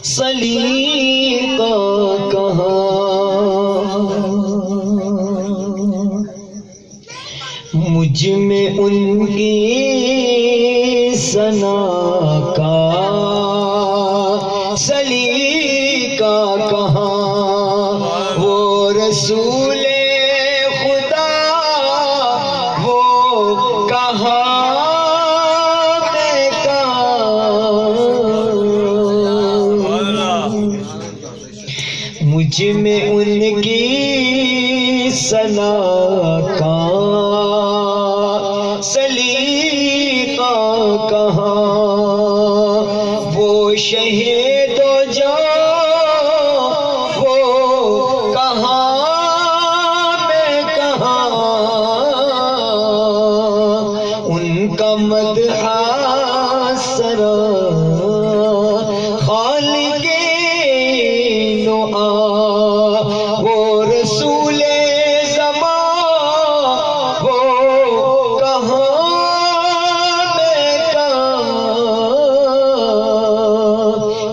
سلیقہ کہاں مجھ میں ان کی ثنا کا سلیقہ کہاں وہ رسول خدا وہ کہاں میں کہاں مجھ میں ان کی ثنا کا سلیقہ کہاں وہ شہید و جاں وہ کہاں میں کہاں ان کا مدح سرا خالق نوآ وہ رسول زمان وہ کہاں میں کہاں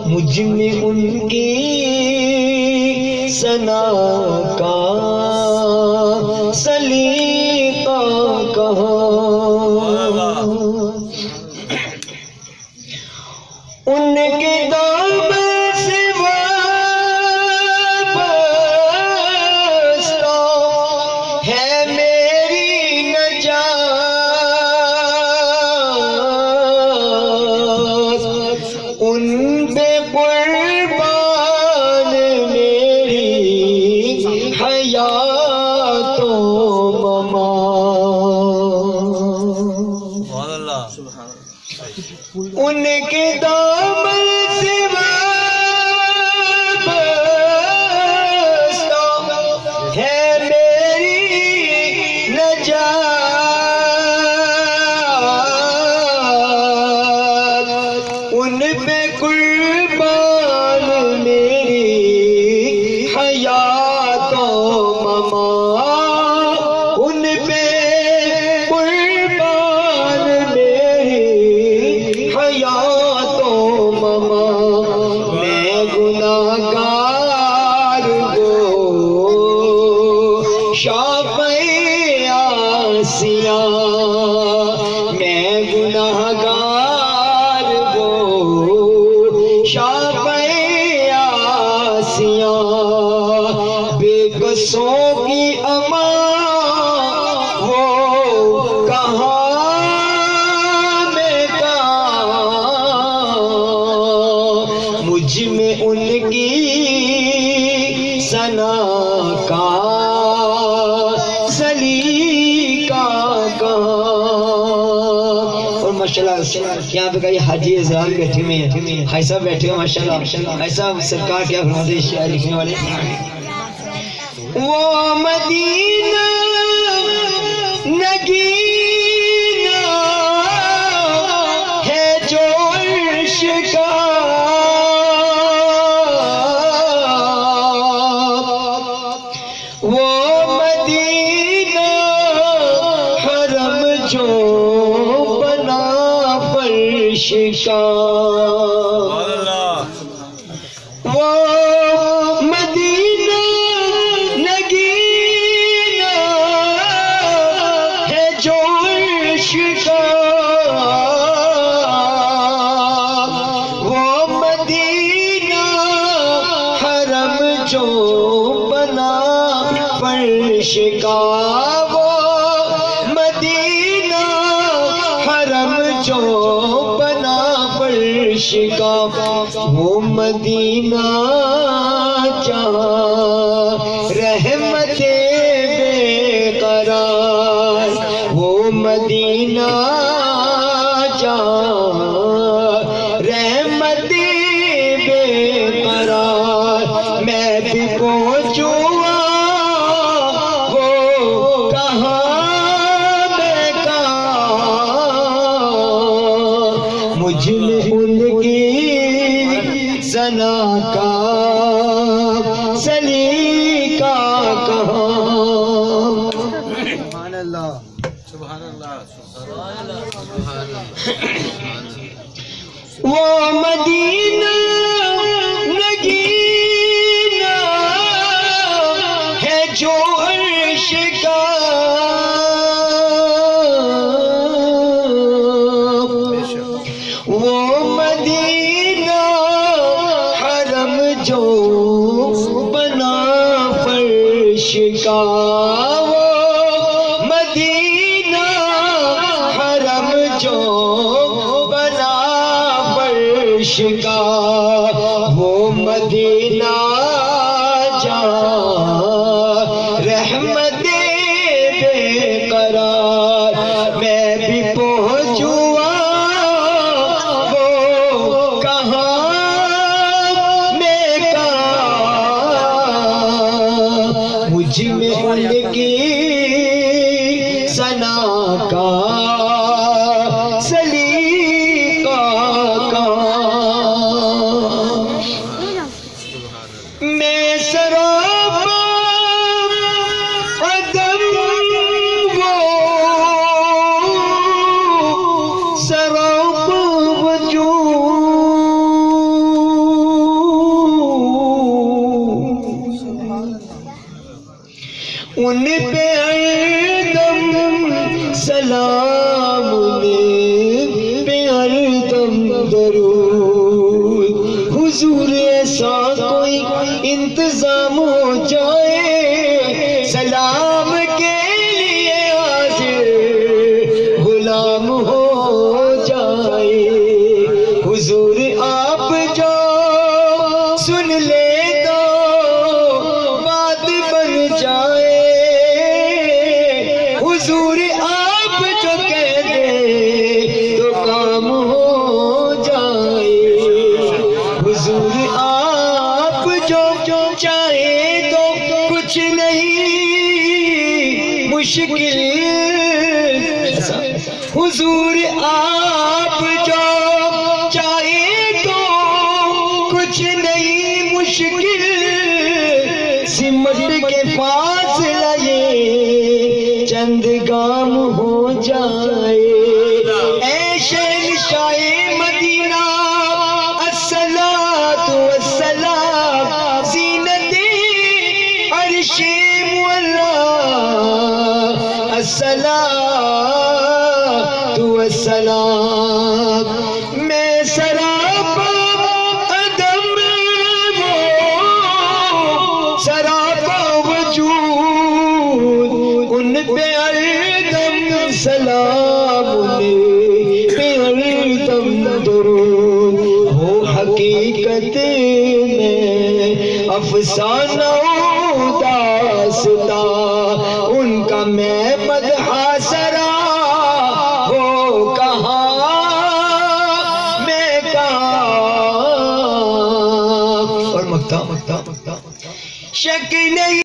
مجھ میں ان کی ثنا کا سلیقہ کہاں ان کے دامن سے وابستہ ہے میری نجات ان پہ قربان میری حیات و ممات ان کے دامن سے وابستہ ہے میری نجات ان پہ قربان میری حیات و ممات ان پہ قربان میری حیات و ممات میں گناہگار گو شافعِ آسیاں میں گناہگار گو شافعِ آسیاں بے قصوں کی امان وہ کہاں میں کہاں مجھ میں ان کی ثنا کا سلیقہ کہاں اور ماشاءاللہ یہاں پہ کئی حاجی حضرات بیٹھے ہوئے ہیں بھائی صاحب بیٹھے ہوئے ماشاءاللہ بھائی صاحب سرکار کیا فرماتے ہیں شعر لکھنے والے وہ مدینہ نگینہ ہے جو عرش کا وہ مدینہ حرم جو بنا فرش کا وہ مدینہ نگینہ ہے جو عرش کا وہ مدینہ حرم جو بنا فرش کا وہ مدینہ حرم جو بنا فرش کا وہ مدینہ جہاں رحمت بے قرار وہ مدینہ جہاں رحمت بے قرار میں بھی پہنچوں وہ کہاں میں کہاں مجھ میں ان کی ثنا کا سلیقہ کہاں سبحان اللہ سبحان اللہ وہ مدینہ نگینہ ہے جو عرش کا، وہ مدینہ حرم جو بنا فرش کا، وہ مدینہ حرم جو بنا فرش کا، وہ مدینہ جہاں رحمت بے قرار، میں بھی پہنچوں وہ کہاں میں کہاں، مجھ میں ان کی ثنا کا سلیقہ کا، میں سراپا عدم وہ سراپا وجود، ان پہ ہردم سلام، ان پہ ہردم درود، حضور ایسا کوئی انتظام ہو جائے، سلام کے لیے حاضر غلام ہو جائے، حضور آپ جو سن لے تو بات بن جائے، حضور آپ جو کہہ دے تو کام ہو جائے، حضور آپ جو چاہے تو کچھ نہیں مشکل، حضور آپ جو چاہے تو کچھ نہیں مشکل، سمٹ کے فاصلہ یہ چند گام ہو جائے، اے شہنشاہ مدینہ الصلاۃ والسلام، زینت عرش مولا، الصلاۃ والسلام، میں سراپا عدم وہ سراپا وجود، ان پہ ہردم سلام، ان پہ ہردم درود، ہو حقیقت میں افسانہ داستان، ان کا میں مدح سرا ہو کہاں میں کہاں، اور مکتا شک نہیں